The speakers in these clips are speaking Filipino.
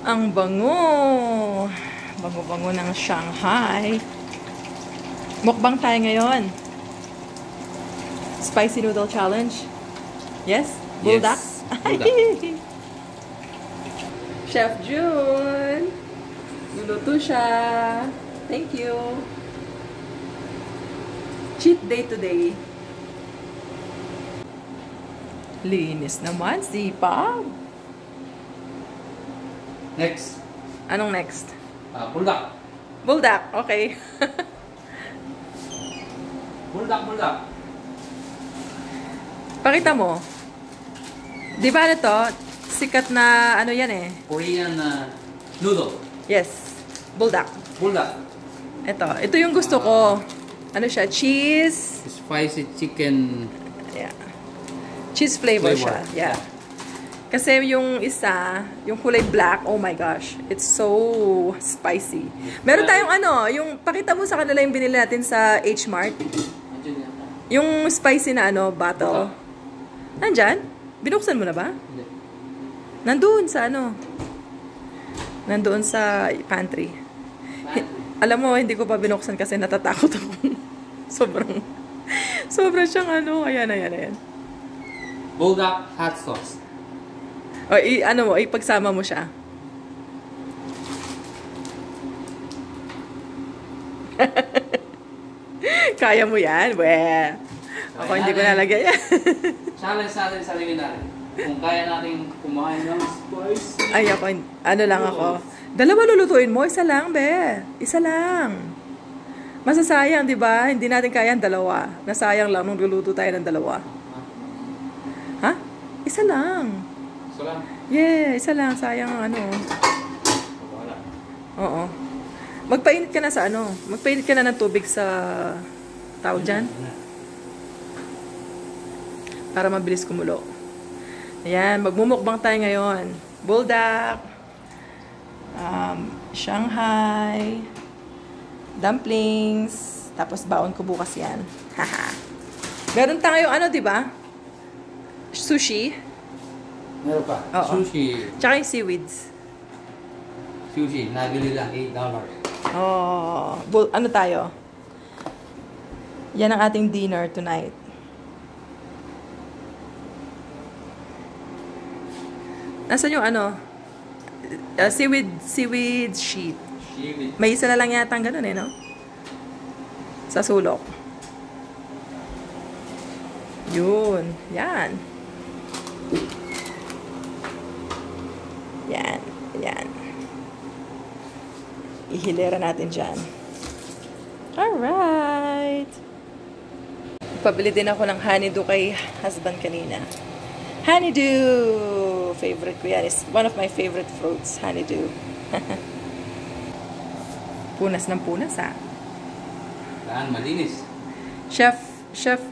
Ang bango. Bango-bango ng Shanghai. Mukbang tayo ngayon. Spicy noodle challenge. Yes? Buldak? Yes, buldak. Chef June. Luluto siya. Thank you. Cheat day today. Linis naman, sipag. Next. Anong next? Buldak. Buldak, okay. Buldak. Pakita mo. Di ba ito? Sikat na ano yan eh. Korean noodle. Yes. Buldak. Buldak. Ito yung gusto ko. Ano siya? Cheese. Spicy chicken. Yeah. Cheese flavor siya. Yeah. Kasi yung isa, yung kulay black, oh my gosh. It's so spicy. Meron tayong ano, yung pakita mo sa kanila yung binili natin sa H-Mart. Yung spicy na ano, bottle. Nandyan? Binuksan mo na ba? Hindi. Nandoon sa ano? Nandoon sa pantry. Alam mo, hindi ko pa binuksan kasi natatakot ako. Sobrang siyang ano. Ayan. Buldak hot sauce. O, ano mo, ipagsama mo siya. Kaya mo yan? Weh. Ako hindi ko nalagay yan. Challenge natin sa sarili natin. Kung kaya natin kumain ng spicy. Ay, ako, ano lang ako. Dalawa lulutuin mo, isa lang, be. Isa lang. Masasayang, di ba? Hindi natin kaya ang dalawa. Nasayang lang nung luluto tayo ng dalawa. Ha? Isa lang. So lang. Yeah, isa lang. Sayang ang ano. Wala. Oo. Magpainit ka na sa ano. Magpainit ka na ng tubig sa tawag dyan. Para mabilis kumulo. Ayan, magmumukbang tayo ngayon. Buldak. Shanghai. Dumplings. Tapos baon ko bukas yan. Haha. Meron tayo ano, di ba? Sushi. Meron pa. Oo. Sushi. Tsaka yung seaweeds. Sushi. Nabili lang $8. Oh, ano tayo? Yan ang ating dinner tonight. Nasaan yung ano? Seaweed sheet. Seaweed. May isa na lang yata ang ganun eh, no? Sa sulok. Yun. Yan. Yan. Ihilera natin dyan. Alright. Pabili din ako ng honeydew kay husband kanina. Honeydew! Favorite ko yan. It's one of my favorite fruits. Honeydew. Punas ng punas, ha? Saan? Malinis. Chef,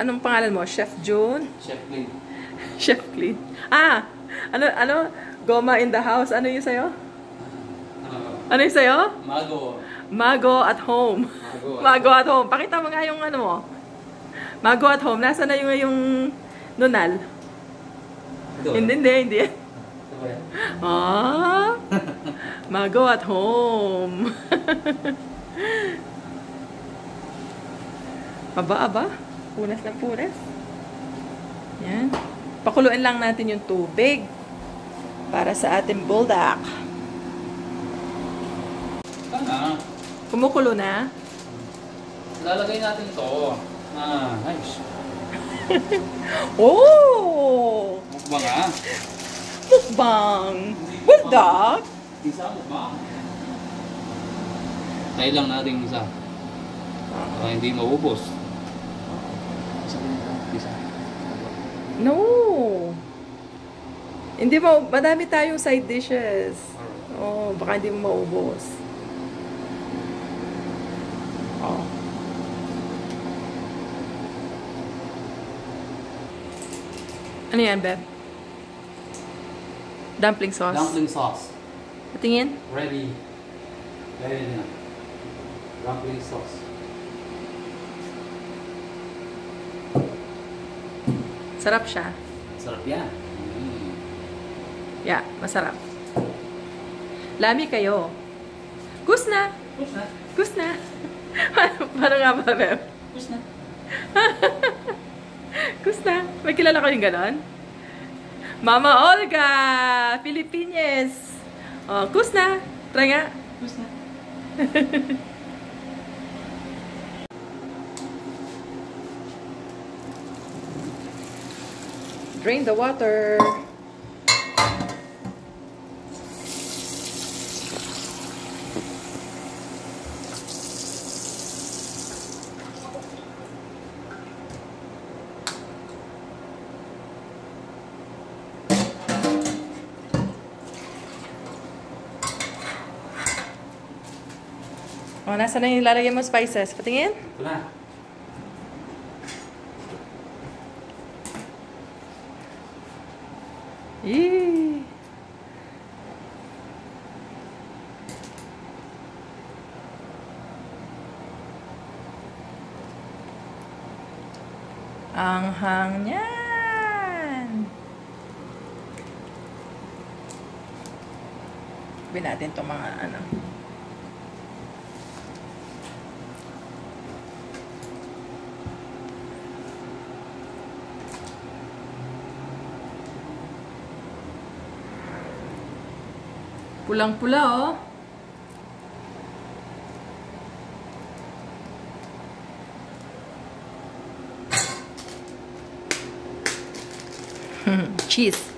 anong pangalan mo? Chef June? Chef Clean. Chef Clean. Ah! Ano? Goma in the house. Ano yung sayo? Ano yung sayo? Mago at home. Mago at home. Pakita mo nga yung ano mo. Mago at home. Nasaan na yung nunal? Ito. Hindi. Ito ba yan? Ah! Mago at home. Aba. Punas ng punas. Yan. Pakuluin lang natin yung tubig para sa ating buldak. Sana. Kumukulo na. Lalagay natin ito. Nice. Oh! Mukbang ah. Mukbang! Buldak! Isa mukbang. Tayo lang natin isa. Para hindi maubos. Isa. No! Hindi mo, madami tayong side dishes. Oh, baka hindi mo maubos. Oh. Ano yan, Beb? Dumpling sauce. Dumpling sauce. Patingin? Ready. Ready na. Dumpling sauce. Sarap siya. Sarap yan. Yeah, masarap. Lami kayo. Kus na. Kus na. Kus na. Parang nga ba, Beb? Kus na. Kus na. May kilala ko yung ganon? Mama Olga! Pilipinas! Oh, kus na. Try nga. Kus na. Drain the water. Oh, nasa na yung ilalagay mo spices? Patingin? Ito na. Yee! Ang hang niyan! Gawin natin itong mga ano. Pulang-pula, oh. Cheese.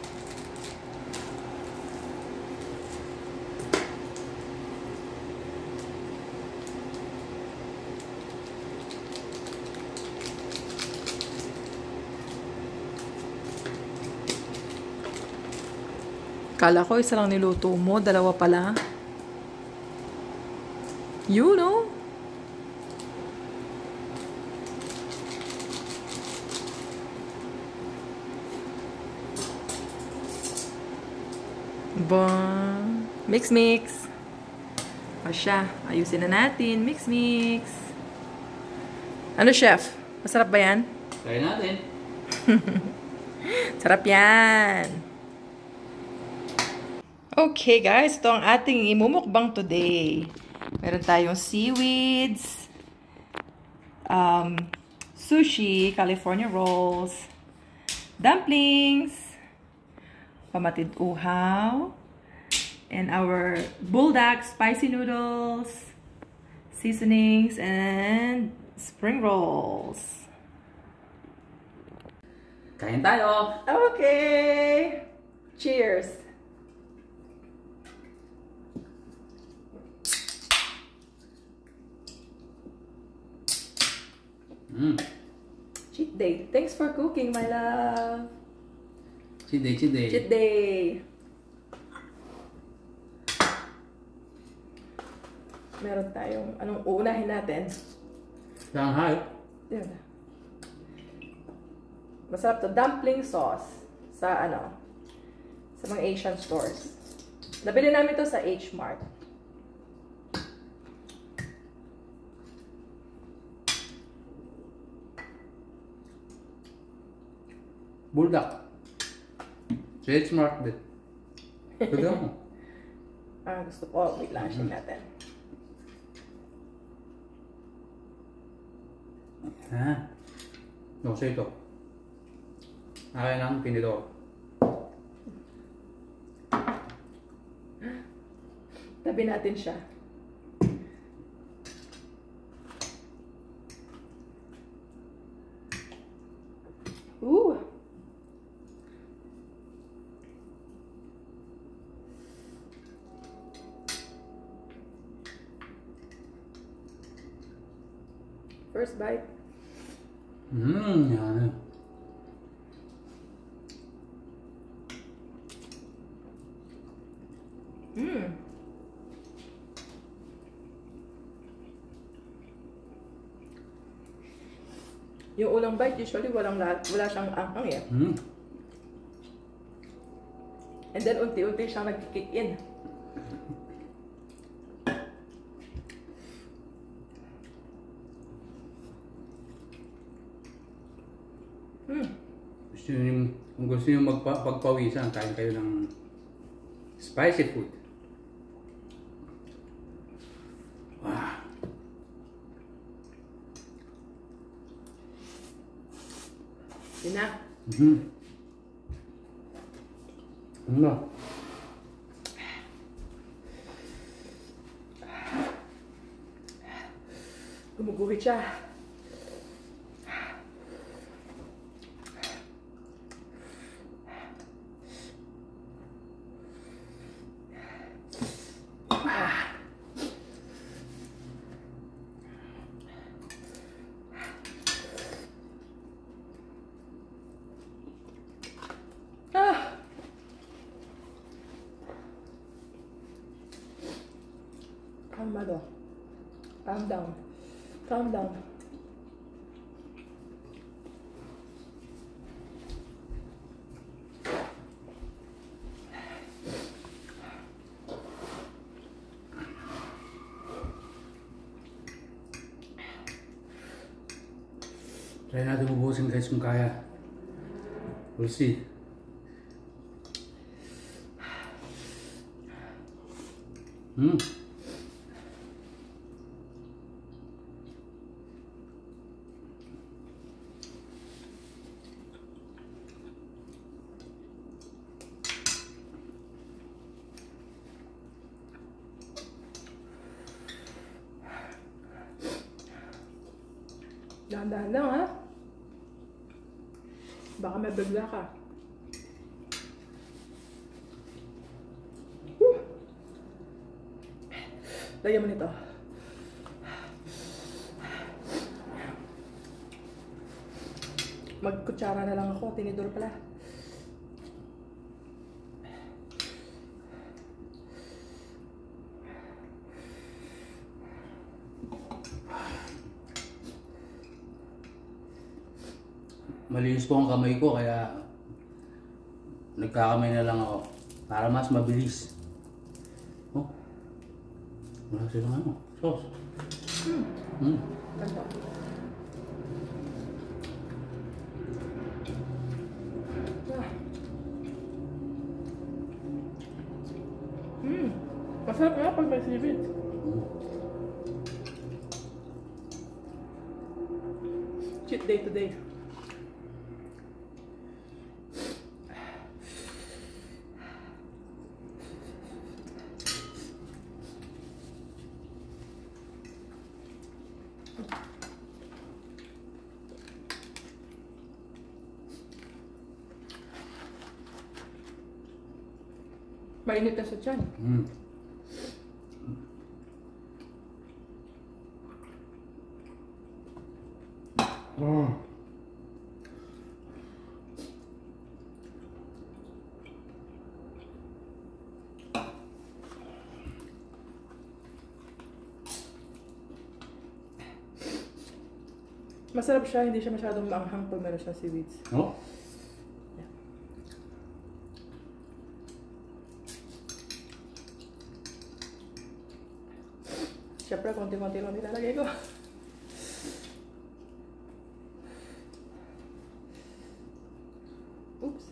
Kala ko isa lang niluto mo, dalawa pala. You know? Ba, mix mix. O siya, ayusin na natin. Mix mix. Ano, chef? Masarap ba yan? Try natin. Sarap yan. Okay guys, ito ang ating imumukbang today. Meron tayong seaweeds, sushi, California rolls, dumplings, pamatid uhaw, and our buldak spicy noodles, seasonings, and spring rolls. Kain tayo! Okay! Cheers! Cheat day. Thanks for cooking, my love. Cheat day, cheat day. Cheat day. Meron tayong, anong uunahin natin? Shanghai. Yan. Masarap to. Dumpling sauce. Sa ano? Sa mga Asian stores. Nabili namin to sa H-Mart. Buldak. Say it smart bit. Pwede mo. Gusto ko. Wait lang, shake natin. No, say ito. Akin lang, pinito. Tabi natin siya. Ooh! First bite. Yan. Yung unang bite, usually wala siyang anghang eh. And then unti-unti siyang nag-kick in. Kung gusto nyo magpagpawisan, kain kayo ng spicy food. Yun na. Ano? Gumuguhit siya. Kalmado. Calm down. Calm down. Try natin ubusin guys kung kaya. We'll see. Dahan-dahan lang, ha? Baka may bigla ka. Lagyan mo nito. Magkutsara na lang ako. Tinidor pala. Malinis po ang kamay ko kaya nagkakamay na lang ako para mas mabilis. Oh, wala silang ano, sauce. Ganto. Masarap nga pag may seaweed. Cheat day today. Mainit na sa tiyan. Masarap siya, hindi siya masyadong maanghang pag meron siya seaweeds. Oh? Yeah. Siyempre, konti-konti lang nilalagay ko. Oops.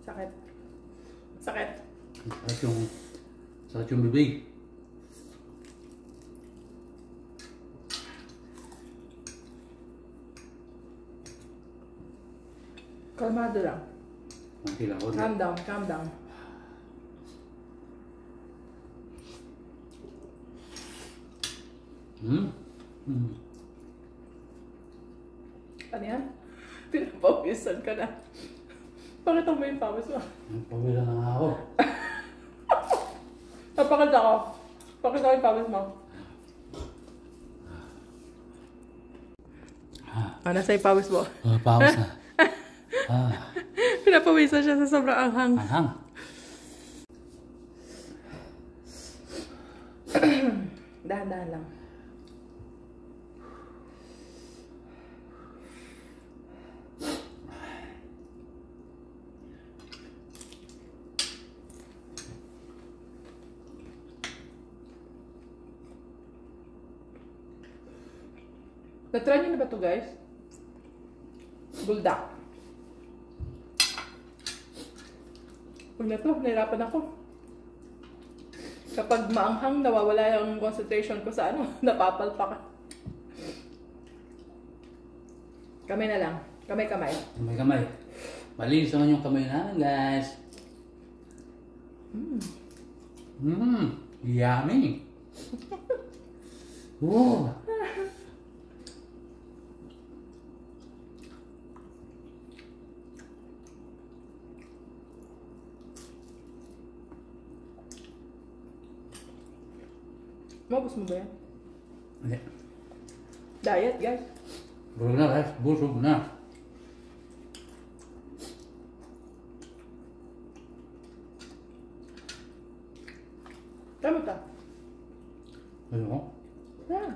Sakit. Sakit. Sakit yung bibig. Kalmado lang. Konti lang. Calm down, calm down. Ano yan? Pinapawisan ka na. Pakita mo yung pawis mo. Pawila na nga ako. Napakita ko. Pakita ko yung pawis mo. Nasa yung pawis mo? Pawis na. Pinapawisan siya sa sobrang anghang. Anghang. Dahan-dahan lang. Na-try niyo na ba ito, guys? Buldak. Huwag na ito, nahirapan ako. Kapag maanghang, nawawala yung concentration ko sa ano, napapalpak. Kamay na lang. Kamay-kamay. Kamay-kamay. Malinis naman yung kamay namin, guys. Yummy. Wow. Mabos mo ba yan? Hindi. Diet, guys. Busog na, guys. Busog na. Tama ka. Ano mo? Ah.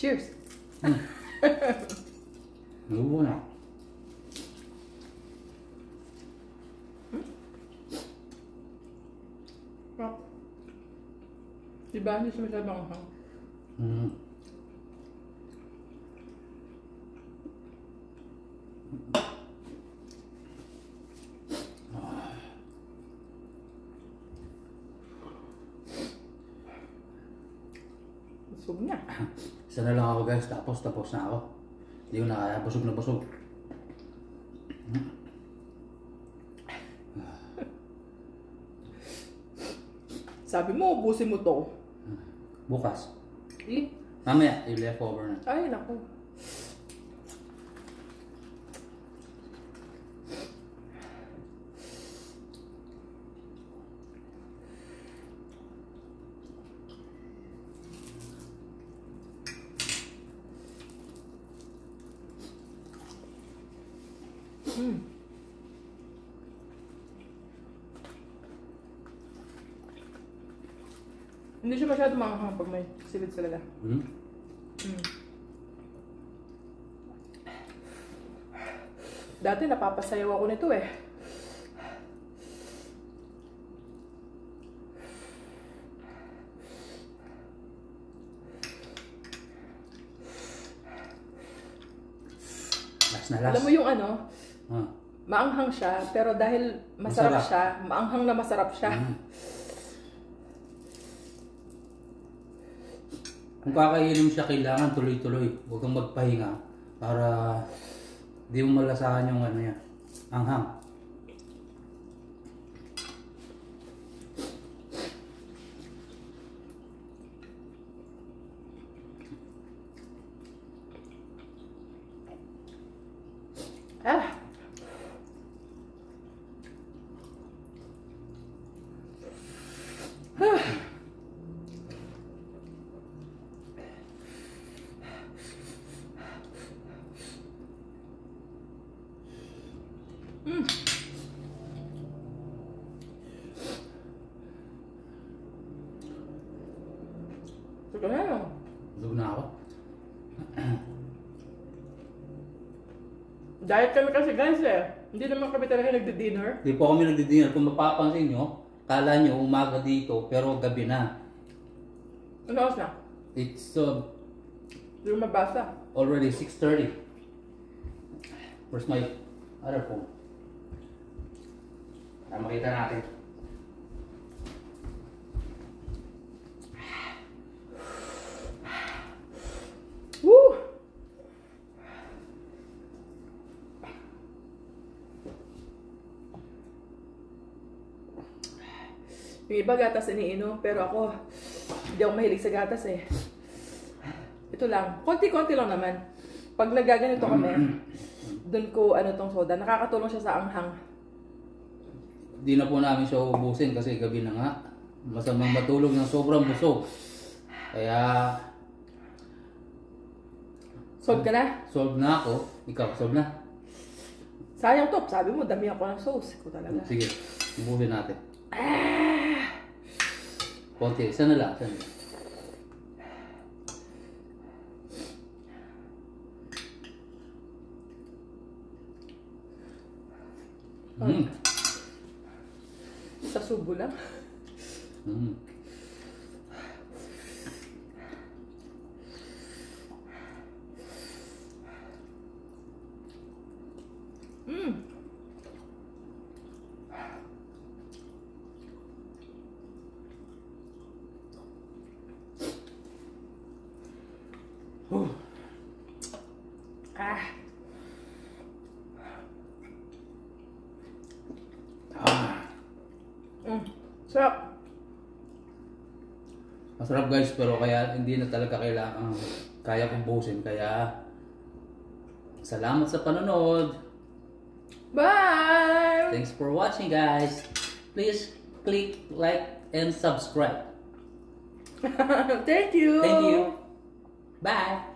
Cheers. Lubo na. Diba? Hindi siya masyadong anghang. Busog na. Isa na lang ako, guys. Tapos na ako. Hindi ko na kaya. Busog na busog. Sabi mo, ubusin mo to. Bukas. Eh? Mamaya, i-leftover na. Ay, naku. Hindi siya masyado maanghang pag may silid talaga. Dati napapasayaw ako nito eh. Last na last. Alam mo yung ano, maanghang siya, pero dahil masarap siya, maanghang na masarap siya. Kung kakainin mo siya, kailangan tuloy-tuloy. Huwag kang magpahinga para di mo malasahan yung ano yan. Anghang. Ah! Sige na yun. Busog na ako. Diet kami kasi guys eh. Hindi naman kami talaga nagdi-dinner. Di po kami nagdi-dinner. Kung mapapansin nyo, kala nyo umaga dito, pero gabi na. Ano oras na? It's Hindi ko mabasa. already 6:30. Where's my other phone? Para makita natin. Woo! Yung iba gatas iniinom, pero ako, hindi ako mahilig sa gatas eh. Ito lang, konti-konti lang naman. Pag nagaganito kami, doon ko ano tong soda, nakakatulong siya sa anghang. Di na po namin siya ubusin kasi gabi na nga. Masamang matulog ng sobrang busog. Kaya Solve ka na? solve na ako. Ikaw, solve na. Sayang to, sabi mo, dami ako ng sauce. Ikaw talaga. Sige, ubusin natin. Konti, isa na lang. Isa na lang. Sa Kasubo lang. Mm. Sarap. Masarap guys, pero kaya hindi na talaga kailangan kaya kong buusin. Kaya salamat sa panonood. Bye! Thanks for watching guys. Please click like and subscribe. Thank you! Thank you. Bye.